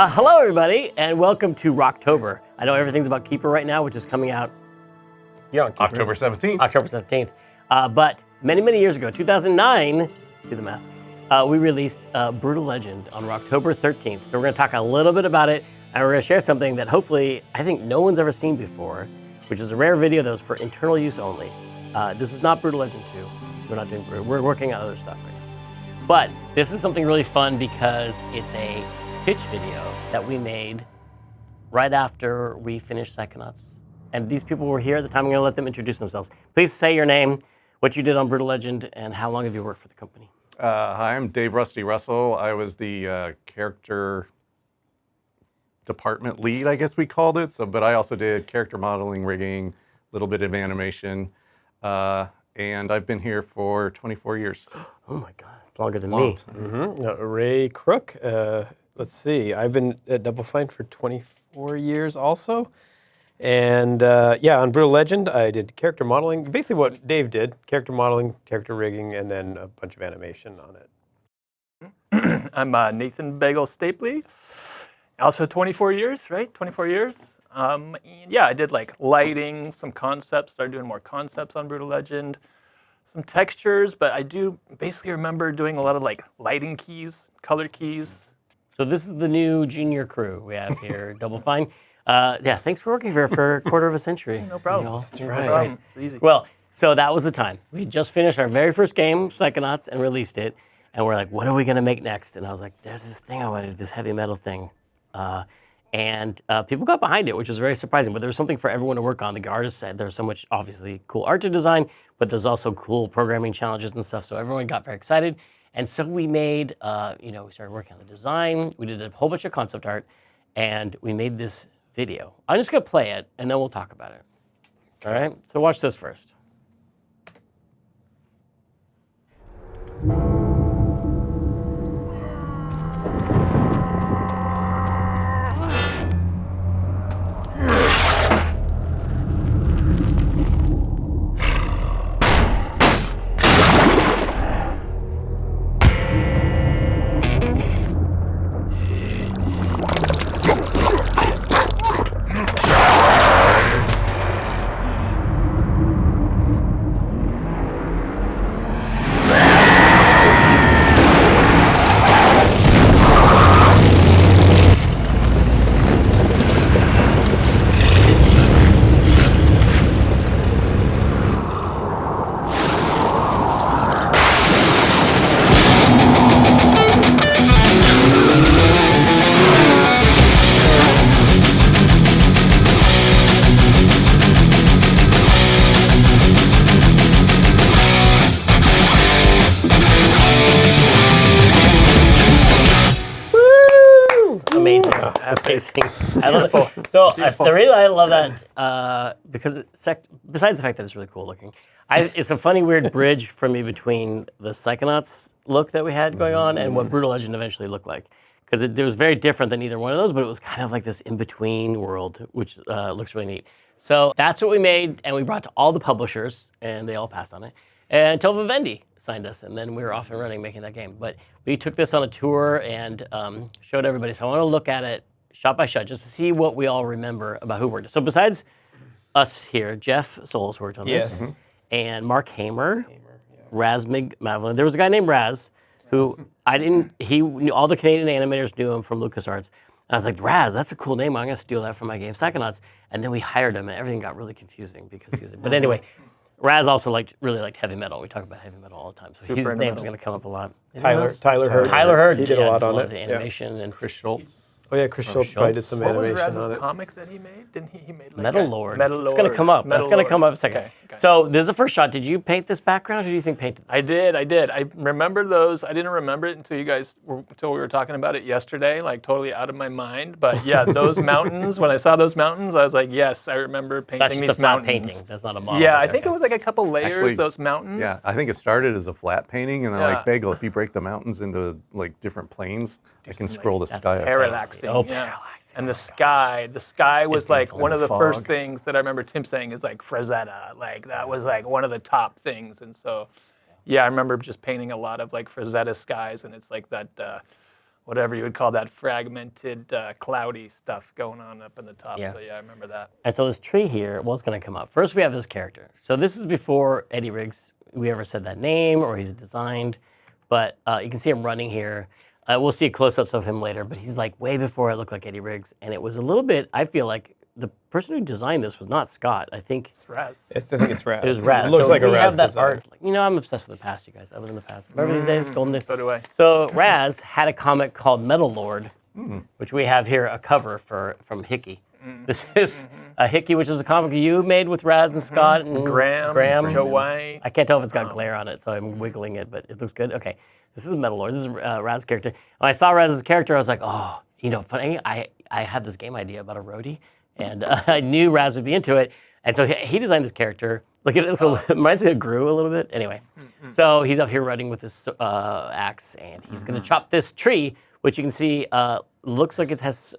Hello, everybody, and welcome to Rocktober. I know everything's about Keeper right now, which is coming out. You're on Keeper. October 17th. October 17th. But many, many years ago, 2009, do the math, we released Brütal Legend on Rocktober 13th. So we're going to talk a little bit about it, and we're going to share something that hopefully I think no one's ever seen before, which is a rare video that was for internal use only. This is not Brütal Legend 2. We're not doing Brütal. We're working on other stuff right now. But this is something really fun because it's a pitch video that we made right after we finished Psychonauts. And these people were here at the time. I'm going to let them introduce themselves. Please say your name, what you did on Brütal Legend, and how long have you worked for the company? Hi, I'm Dave Rusty Russell. I was the character department lead, I guess we called it. But I also did character modeling, rigging, a little bit of animation. And I've been here for 24 years. Oh my God, it's longer than me. Ray Crook. Let's see, I've been at Double Fine for 24 years also. And yeah, on Brütal Legend, I did character modeling. Basically what Dave did, character modeling, character rigging, and then a bunch of animation on it. I'm Nathan Bagel Stapley. Also 24 years, right? 24 years. And yeah, I did like lighting, some concepts, started doing more concepts on Brütal Legend, some textures, but I do basically remember doing a lot of like lighting keys, color keys. So this is the new junior crew we have here, Double Fine. Yeah, thanks for working here for a quarter of a century. No problem. You know, That's right. No problem. It's easy. Well, so that was the time. We just finished our very first game, Psychonauts, and released it. And we're like, what are we going to make next? And I was like, there's this thing I want to do, this heavy metal thing. And people got behind it, which was very surprising. But there was something for everyone to work on. The artist said there's so much, obviously, cool art to design, but there's also cool programming challenges and stuff. So everyone got very excited. And so we made, we started working on the design. We did a whole bunch of concept art, and we made this video. I'm just going to play it, and then we'll talk about it. All right? So watch this first. Amazing. I love it. So the reason I love that, because besides the fact that it's really cool looking, it's a funny, weird bridge for me between the Psychonauts look that we had going on and what Brütal Legend eventually looked like. Because it was very different than either one of those, but it was kind of like this in-between world, which looks really neat. So that's what we made, and we brought to all the publishers, and they all passed on it, until Vivendi signed us, and then we were off and running making that game. But we took this on a tour and showed everybody. So I want to look at it shot by shot just to see what we all remember about who worked. So besides us here, Jeff Souls worked on this, and Mark Hamer, Raz Mavlin. There was a guy named Raz who he knew, all the Canadian animators knew him from LucasArts. And I was like, Raz, that's a cool name. I'm going to steal that from my game, Psychonauts. And then we hired him, and everything got really confusing because he was. But anyway, Raz also really liked heavy metal. We talk about heavy metal all the time, so his name's going to come up a lot. Tyler Hurd. Tyler Hurd. He did a lot on it. The animation and Chris Schultz. Oh yeah, Chris Schultz probably did some What was animation on Raz's it. comic that he made? Didn't he made like Metal Lord. Metal Lord. It's going to come up. That's going to come up in a second. Okay. So there's the first shot. Did you paint this background? Who do you think painted this? I did. I remember those. I didn't remember it until until we were talking about it yesterday, like totally out of my mind. But yeah, those mountains, when I saw those mountains, I was like, yes, I remember painting That's these just a flat mountains. painting. That's not a model. Yeah, I think it was like a couple layers, Actually, those mountains. Yeah, I think it started as a flat painting, and then Yeah. like Bagel, if you break the mountains into like different planes, I can scroll the sky up. Parallaxing. Oh, yeah. parallaxing. And the sky was It's like beautiful. one of the Fog. first things that I remember Tim saying is like Frazetta. Like that was like one of the top things. And so, yeah, I remember just painting a lot of like Frazetta skies, and it's like that, whatever you would call that fragmented, cloudy stuff going on up in the top. Yeah. So yeah, I remember that. And so this tree here, what's going to come up? First, we have this character. So this is before Eddie Riggs, we ever said that name or he's designed. But you can see him running here. We'll see close-ups of him later, but he's like way before it looked like Eddie Riggs. And it was a little bit, I feel like the person who designed this was not Scott. I think It's Raz. I think it's Raz. it was Raz. It looks So like a we Raz have that design. art. You know, I'm obsessed with the past, you guys. I live in the past. Remember these days, golden days? So do I. So Raz had a comic called Metal Lord, which we have here, a cover from Hickey. This is a Hickey, which is a comic you made with Raz and Scott and Graham, Joe White. I can't tell if it's got glare on it, so I'm wiggling it, but it looks good. Okay, this is Metal Lord. This is Raz's character. When I saw Raz's character, I was like, oh, you know, funny. I had this game idea about a roadie, and I knew Raz would be into it, and so he designed this character. Look at it. So it reminds me of Gru a little bit. Anyway, so he's up here running with this axe, and he's going to chop this tree, which you can see looks like it has.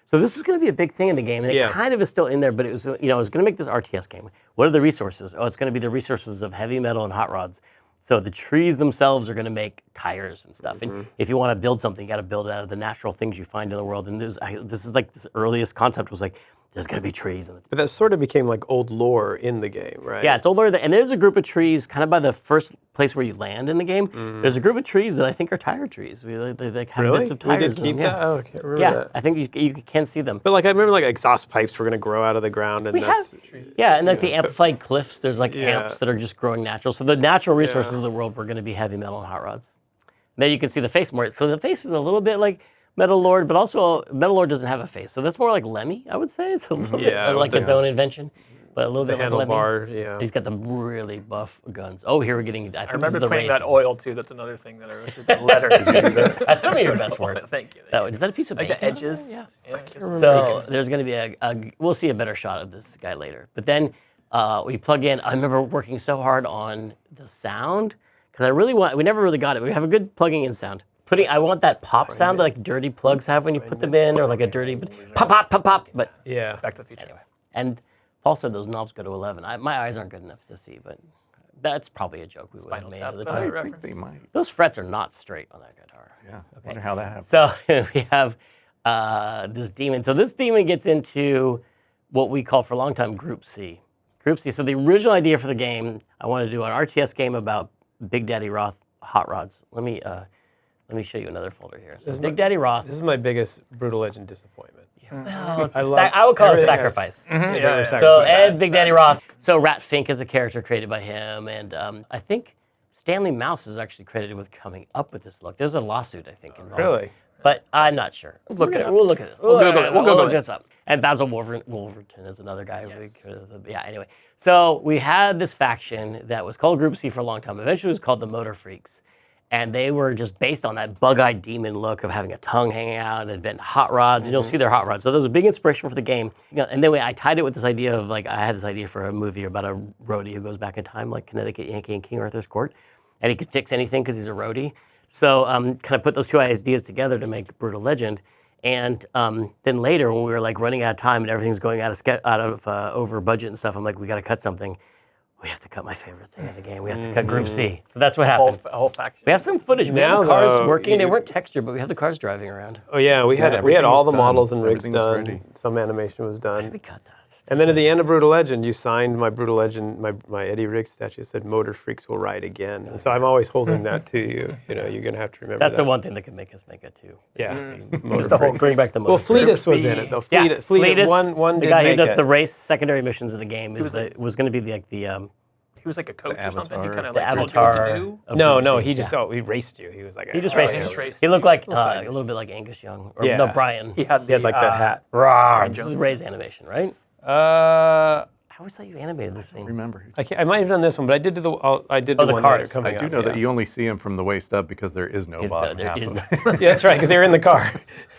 So this is going to be a big thing in the game, and it kind of is still in there. But it was, you know, it was going to make this RTS game. What are the resources? Oh, it's going to be the resources of heavy metal and hot rods. So the trees themselves are going to make tires and stuff. And if you want to build something, you got to build it out of the natural things you find in the world. And this is like this earliest concept was like, there's going to be trees. But that sort of became like old lore in the game, right? Yeah, it's older. And there's a group of trees kind of by the first place where you land in the game. There's a group of trees that I think are tire trees. They like have Really? bits of We tires did in keep them. that? Oh, I can't remember Yeah, that. I think you can see them. But like I remember like exhaust pipes were going to grow out of the ground and that's... And like the amplified cliffs, there's like Yeah. amps that are just growing natural. So the natural resources of the world were going to be heavy metal and hot rods. And then you can see the face more. So the face is a little bit like Metal Lord, but also Metal Lord doesn't have a face. So that's more like Lemmy, I would say. It's a little bit like its own invention, but a little bit like Lemmy. handlebar, yeah. He's got the really buff guns. Oh, here we're getting. I I think remember this is the putting race. that oil too. That's another thing that I wrote the letter. That's some of your best work. Thank you. Is that a piece of Like bacon? the edges. Yeah. Yeah. So there's going to be we'll see a better shot of this guy later. But then we plug in. I remember working so hard on the sound because I really we never really got it. We have a good plugging in sound. I want that pop sound that like dirty plugs have when you put them in, or like a dirty pop, pop, pop, pop. But Yeah. Back to the Future. anyway. And Paul said those knobs go to 11. My eyes aren't good enough to see, but that's probably a joke we would have made at the Tap. time. I reference. think they might. Those frets are not straight on that guitar. Yeah. I wonder how that happened. So we have this demon. So this demon gets into what we call for a long time Group C. Group C. So the original idea for the game, I wanted to do an RTS game about Big Daddy Roth hot rods. Let me show you another folder here. So Big Daddy Roth. This is my biggest Brutal Legend disappointment. I would call it a sacrifice. Yeah, So Ed, Big Daddy Roth. So Rat Fink is a character created by him, and I think Stanley Mouse is actually credited with coming up with this look. There's a lawsuit, I think, involved. Really? But I'm not sure. We'll look at this. We'll look this up. And Basil Wolverton is another guy. Yeah, anyway. So we had this faction that was called Group C for a long time. Eventually it was called the Motor Freaks. And they were just based on that bug-eyed demon look of having a tongue hanging out and been hot rods. And you'll see their hot rods. So that was a big inspiration for the game. And then I tied it with this idea of I had this idea for a movie about a roadie who goes back in time, like Connecticut Yankee and King Arthur's court. And he could fix anything because he's a roadie. So kind of put those two ideas together to make Brutal Legend. And then later when we were running out of time and everything's going out of over budget and stuff, I'm like, we got to cut something. We have to cut my favorite thing in the game. We have to cut Group C. So that's what happened. A whole faction. We have some footage. We have the cars working. They weren't textured, but we have the cars driving around. Oh yeah, we had everything all was the done. models and rigs Everything was done. ready. Some animation was done. We cut that. And then at the end of Brutal Legend, you signed my Brutal Legend, my Eddie Riggs statue. It said "Motor Freaks will ride again." And so I'm always holding that to you. You know, you're gonna have to remember. That's that. the one thing that could make us make it too. Yeah. Just the whole bring back the motor. Well, Fleetus was in it though. Fleetus, one the did guy who make does it. the race secondary missions of the game was going to be the He was like a coach or something. He Avatar. kind of the like told you what avatar. to do. of No, Group C. he just he raced you. He was like He just raced he you. just raced He looked like a side. little bit like Angus Young or Yeah. no Brian. He had He had like that hat. Rawr. This is Ray's animation, right? I always thought you animated this thing. Remember. I might have done this one, but I did the one the that are cars. coming I do up, know that yeah. you only see him from the waist up because there is no bottom there half is of no- it. Yeah, that's right, because they were in the car.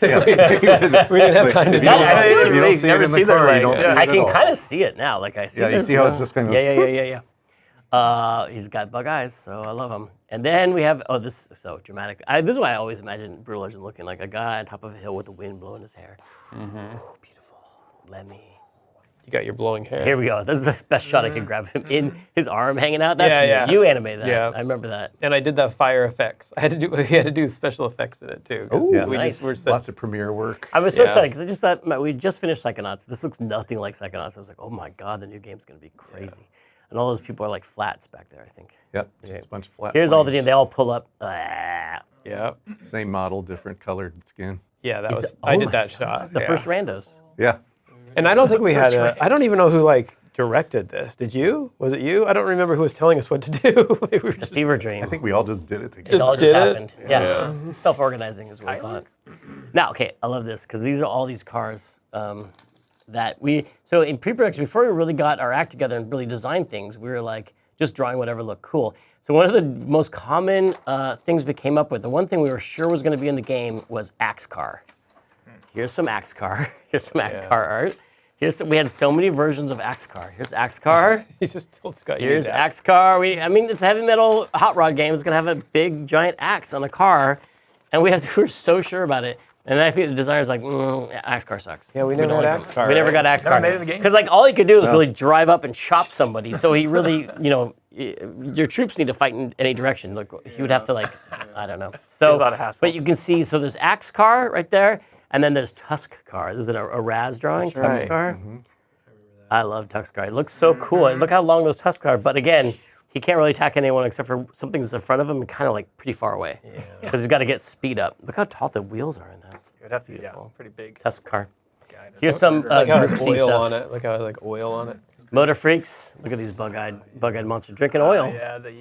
we didn't have time to do That- that. If you don't see it never in see the their car, you legs. don't Yeah. see it I at can all. kind of see it now. I see. Yeah, you there's see how no- it's just kind of- Yeah. He's got bug eyes, so I love him. And then we have this is so dramatic. This is why I always imagine Brutal Legend looking like a guy on top of a hill with the wind blowing his hair. Beautiful. Lemmy. You got your blowing hair. Here we go. This is the best shot I could grab him in his arm hanging out. That's Yeah, yeah. you animated that. Yeah. I remember that. And I did the fire effects. We had to do special effects in it too. 'Cause Ooh, we nice. were Lots of premiere work. I was so Yeah. excited because I just thought we just finished Psychonauts. This looks nothing like Psychonauts. I was like, oh my god, the new game's gonna be crazy. And all those people are like flats back there, I think. Yep, just a bunch of flat. Here's all the planes. team. They all pull up. Ah. Yeah. Same model, different colored skin. Yeah, that was. oh I did my that shot. The yeah. first randos. Yeah. And I don't think we had. I don't even know who like directed this. Did you? Was it you? I don't remember who was telling us what to do. We were It's a just- fever dream. I think we all just did it together. It all just did it? happened. Yeah. Self-organizing is what I call it. Now, okay, I love this because these are all these cars that we. So in pre-production, before we really got our act together and really designed things, we were like just drawing whatever looked cool. So one of the most common things we came up with, the one thing we were sure was going to be in the game was Axe Car. Here's some Axe Car. Here's some Axe Car art. We had so many versions of Axe Car. Here's Axe Car. He just told Scott. Here's Axe Car. I mean, it's a heavy metal hot rod game. It's gonna have a big giant axe on the car, and we were so sure about it. And I think the designer's like, Axe Car sucks. Yeah, we never had Axe Car. We never got Axe Car made it in the game? because like all he could do was really drive up and chop somebody. So he really, your troops need to fight in any direction. Like he would have to like, I don't know. So, a lot of hassle. but you can see. So there's Axe Car right there, and then there's Tusk Car. This is a Raz drawing. That's Tusk right. Car. I love Tusk Car. It looks so cool. And look how long those Tusk are. But again, he can't really attack anyone except for something that's in front of him and kind of like pretty far away. Because he's got to get speed up. Look how tall the wheels are in that It would have to be pretty big. Tusk Car. guy. Here's some Like how Group it's C oil stuff. on it. Like how like oil on it. Motor Freaks. Look at these bug-eyed monsters drinking oil. Yeah, the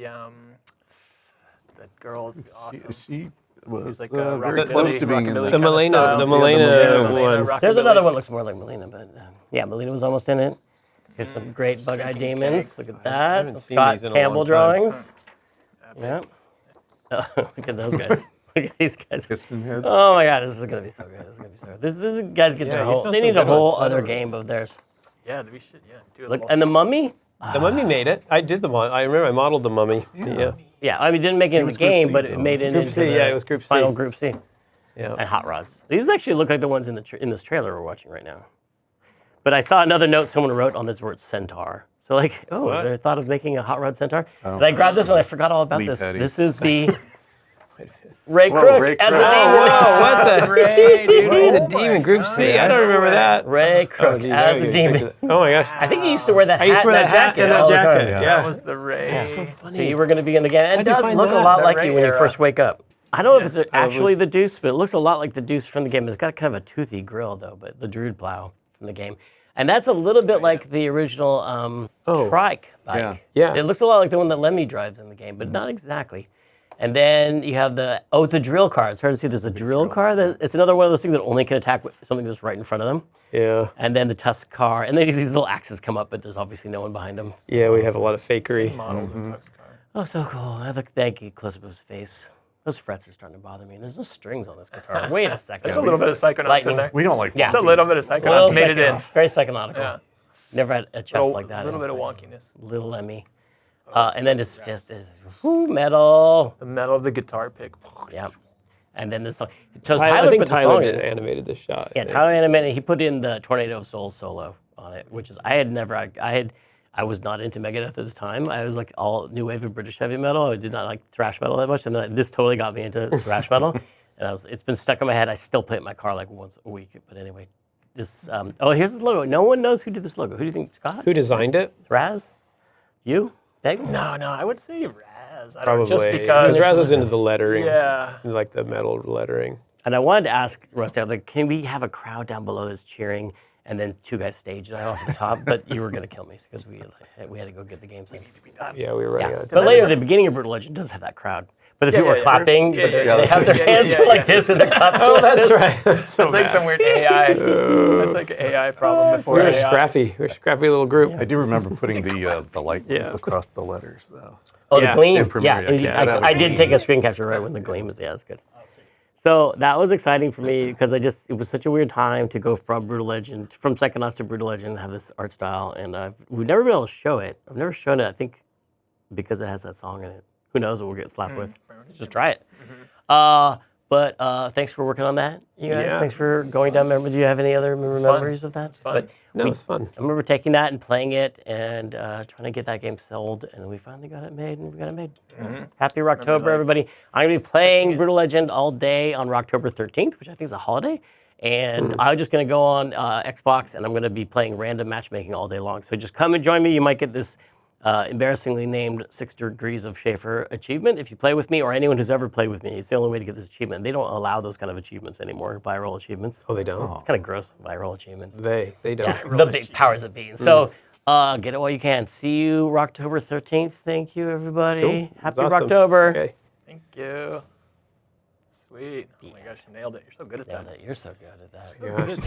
girl's awesome. She was like very rockabilly- close to being in rockabilly the The Milena, the Yeah, Milena the one. There's rockabilly. another one that looks more like Melina, but yeah, Melina was almost in it. Here's some great bug-eyed demons. Look at that. haven't Some seen Scott these in a Campbell long time. drawings. Yeah. Look at those guys. Look at these guys. piston heads. Oh my God, this is gonna be so good. This is gonna be so good. This guys get Yeah, their you whole. found They some need a good whole ones. other game of theirs. Yeah, we should. Yeah, do a Look, little. and the Mummy. The Mummy made it. I did the I remember I modeled the Mummy. Yeah. Yeah, I mean, didn't make it in the was Group game, C, but it though. made it Group into C, the yeah, it was Group C. final Group C. Yeah. And hot rods. These actually look like the ones in this trailer we're watching right now. But I saw another note someone wrote on this word Centaur. So like, is What? there a thought of making a hot rod Centaur? And I grabbed this one. I forgot all about Lee this. Petty. This is the Ray Whoa, Crook Ray as a Crook. demon. Oh, what the? Ray, dude. Ray the Demon, Group C. I don't remember that. Ray Crook geez, as I a gotta demon. picture that. Oh my gosh. I think he used to wear that I hat used to wear and that hat and all that the time. jacket. Yeah. Yeah. That was the Ray. So you were going to be in the game. And it How'd you does find look a that? lot The like Ray you when you era. first wake up. I don't know if it's actually was- the Deuce, but it looks a lot like the Deuce from the game. It's got kind of a toothy grill, though, but the Druid plow from the game. And that's a little bit like the original trike bike. Yeah. Yeah. It looks a lot like the one that Lemmy drives in the game, but not exactly. And then you have the drill car. It's hard to see. There's a drill car. It's another one of those things that only can attack with something that's right in front of them. Yeah. And then the Tusk car. And then these little axes come up, but there's obviously no one behind them. Yeah, we have a lot of fakery. Models of Tux car. Oh, so cool. Thank you, close up of his face. Those frets are starting to bother me. And there's no strings on this guitar. Wait a second. There's a little bit of Psychonauts Lightning. in there. We don't like. Yeah. It's a little bit of Psychonauts Little made it in. psychonautical. Very psychonautical. Yeah. Never had a chest like that. A little bit of It's wonkiness. Little Lemmy. And then just metal. The metal of the guitar pick. Yeah. And then this song. So I Tyler think put the Tyler song did in. animated this shot. Yeah, Tyler animated. He put in the Tornado of Souls solo on it, which is I was not into Megadeth at the time. I was like all new wave of British heavy metal. I did not like thrash metal that much, and then this totally got me into thrash metal. And it's been stuck in my head. I still play it in my car like once a week. But anyway, this. Here's his logo. No one knows who did this logo. Who do you think, Scott? Who designed it? Raz? You? Peg? No, I would say Raz. I don't Probably. know, just because. Raz was into the lettering. Yeah. Like the metal lettering. And I wanted to ask Rusty, I was like, can we have a crowd down below that's cheering, and then two guys stage it off the top? But you were going to kill me because we had to go get the game thing. Yeah, we were running out of But time. later, the beginning of Brutal Legend does have that crowd. But the people yeah, are yeah. clapping, Yeah, but yeah, they have their yeah, hands yeah, like yeah. this, and they're clapping. Oh, like that's this. right. That's so It's like bad. some weird AI. That's like an AI problem before We're AI. scrappy. We're a scrappy little group. I do remember putting the light Yeah. across the letters though. Oh, Yeah. the gleam. In Premiere, Yeah, and yeah. That I was did neat. take a screen capture right when the gleam was. Yeah, that's good. So that was exciting for me because it was such a weird time to go from Psychonauts to Brutal Legend, and have this art style, and we've never been able to show it. I've never shown it. I think because it has that song in it. Who knows what we'll get slapped with? Just try it. But thanks for working on that, you guys. Yeah. Thanks for going down memory. Do you have any other memories of that? fun. But No, it was fun. I remember taking that and playing it and trying to get that game sold, and we finally got it made, and we got it made. Happy Rocktober, everybody. I'm going to be playing Brütal Legend all day on Rocktober 13th, which I think is a holiday. And I'm just going to go on Xbox, and I'm going to be playing random matchmaking all day long. So just come and join me. You might get this embarrassingly named 6 Degrees of Schafer achievement if you play with me, or anyone who's ever played with me. It's the only way to get this achievement. They don't allow those kind of achievements anymore, viral achievements. Oh, they don't? It's kind of gross, viral achievements. They don't. Yeah, the big powers that be. So get it while you can. See you Rocktober 13th. Thank you, everybody. Cool. Happy That's awesome. Rocktober. Okay. Thank you. Sweet. Oh my gosh, you nailed it. You're so good at that. You're so good at that. Gosh.